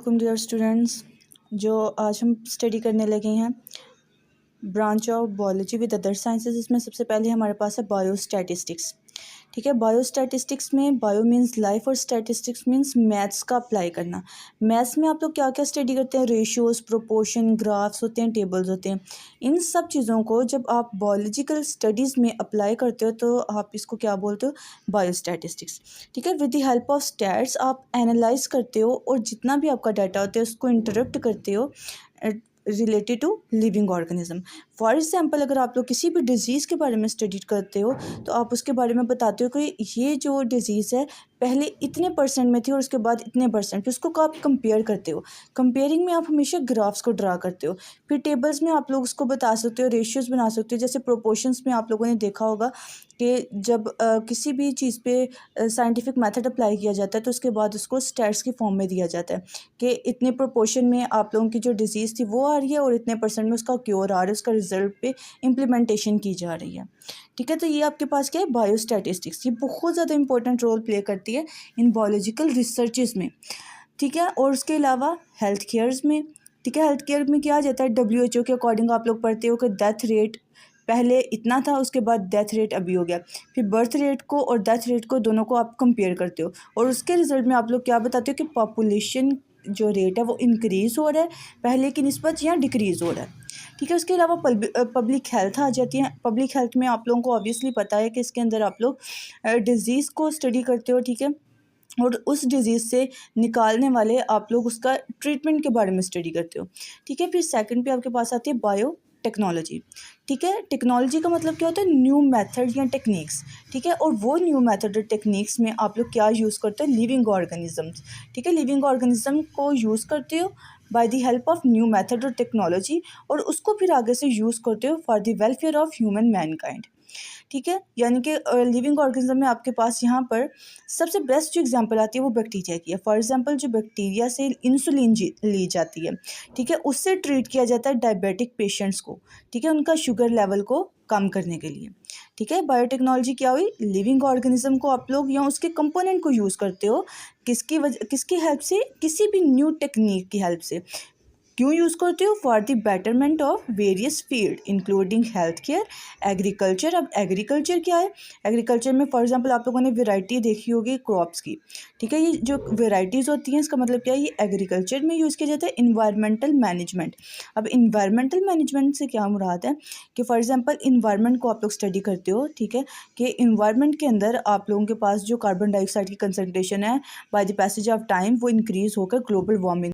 Dear students, जो आज हम स्टडी करने लगे हैं branch of biology with other sciences. इसमें सबसे पहले हमारे पास है बायोस्टैटिस्टिक्स। ठीक है, बायोस्टैटिस्टिक्स में बायो मीन्स लाइफ और स्टैटिस्टिक्स मीन्स मैथ्स का अप्लाई करना। मैथ्स में आप लोग क्या क्या स्टडी करते हैं? रेशियोज, प्रोपोर्शन, ग्राफ्स होते हैं, टेबल्स होते हैं। इन सब चीज़ों को जब आप बायोलॉजिकल स्टडीज़ में अप्लाई करते हो तो आप इसको क्या बोलते हो? बायोस्टैटिस्टिक्स। ठीक है, with the help of stats आप एनालाइज करते हो और जितना भी आपका डाटा होता है उसको इंटरप्ट करते हो related to living organism. For example, अगर आप लोग किसी भी डिज़ीज़ के बारे में स्टडी करते हो तो आप उसके बारे में बताते हो कि ये जो डिज़ीज़ है पहले इतने परसेंट में थी और उसके बाद इतने परसेंट, फिर उसको आप कंपेयर करते हो। कंपेयरिंग में आप हमेशा ग्राफ्स को ड्रा करते हो। फिर टेबल्स में आप लोग उसको बता सकते हो, रेशियोज़ बना सकते हो। जैसे प्रोपोर्शंस में आप लोगों ने देखा होगा कि जब किसी भी चीज़ पे साइंटिफिक मेथड अप्लाई किया जाता है तो उसके बाद उसको स्टैट्स की फॉर्म में दिया जाता है कि इतने प्रोपोर्शन में आप लोगों की जो डिज़ीज़ थी वो आ रही है और इतने परसेंट में उसका क्योर आ रहा है, उसका रिजल्ट पे इम्प्लीमेंटेशन की जा रही है। ठीक है, तो ये आपके पास क्या है? बायोस्टैटिस्टिक्स। ये बहुत ज़्यादा इंपॉर्टेंट रोल प्ले करती है इन बायोलॉजिकल रिसर्चेज में। ठीक है, और उसके अलावा हेल्थ केयर्स में। ठीक है, हेल्थ केयर में क्या आ जाता है? WHO के अकॉर्डिंग आप लोग पढ़ते हो कि डेथ रेट पहले इतना था, उसके बाद डेथ रेट अभी हो गया। फिर बर्थ रेट को और डेथ रेट को दोनों को आप कंपेयर करते हो और उसके रिजल्ट में आप लोग क्या बताते हो कि पॉपुलेशन जो रेट है वो इंक्रीज़ हो रहा है पहले की निस्बत या डिक्रीज़ हो रहा है। ठीक है, उसके अलावा पब्लिक हेल्थ आ जाती है। पब्लिक हेल्थ में आप लोगों को ऑब्वियसली पता है कि इसके अंदर आप लोग डिज़ीज़ को स्टडी करते हो। ठीक है, और उस डिज़ीज़ से निकालने वाले आप लोग उसका ट्रीटमेंट के बारे में स्टडी करते हो। ठीक है, फिर सेकंड पे आपके पास आती है बायो टेक्नोलॉजी। ठीक है, टेक्नोलॉजी का मतलब क्या होता है? न्यू मेथड या टेक्निक्स। ठीक है, और वो न्यू मेथड और टेक्निक्स में आप लोग क्या यूज़ करते हो? Living organisms. ठीक है, लिविंग ऑर्गेनिज्म को यूज़ करते हो by the help of new method और टेक्नोलॉजी और उसको फिर आगे से यूज़ करते हो for the welfare of human Mankind. ठीक है, यानी कि लिविंग ऑर्गेनिज्म में आपके पास यहाँ पर सबसे बेस्ट जो एग्जांपल आती है वो बैक्टीरिया की है। फॉर एग्जांपल, जो बैक्टीरिया से इंसुलिन ली जाती है, ठीक है, उससे ट्रीट किया जाता है डायबिटिक पेशेंट्स को। ठीक है, उनका शुगर लेवल को कम करने के लिए। ठीक है, बायोटेक्नोलॉजी क्या हुई? लिविंग ऑर्गेनिज्म को आप लोग या उसके कंपोनेंट को यूज़ करते हो किसकी हेल्प से? किसी भी न्यू टेक्निक की हेल्प से। क्यों यूज़ करते हो? For the betterment of various field including health care, agriculture. अब एग्रीकल्चर क्या है? एग्रीकल्चर में फॉर एग्जांपल आप लोगों ने वैरायटी देखी होगी क्रॉप्स की। ठीक है, ये जो वेराइटीज़ होती हैं इसका मतलब क्या है? ये एग्रीकल्चर में यूज़ किया जाता है। Environmental management. अब इन्वायरमेंटल मैनेजमेंट से क्या मुराद है कि फॉर एग्जांपल इन्वायरमेंट को आप लोग स्टडी करते हो। ठीक है, कि इन्वायरमेंट के अंदर आप लोगों के पास जो कार्बन डाइऑक्साइड की कंसनट्रेशन है by the passage of time वो इंक्रीज़ होकर ग्लोबल वार्मिंग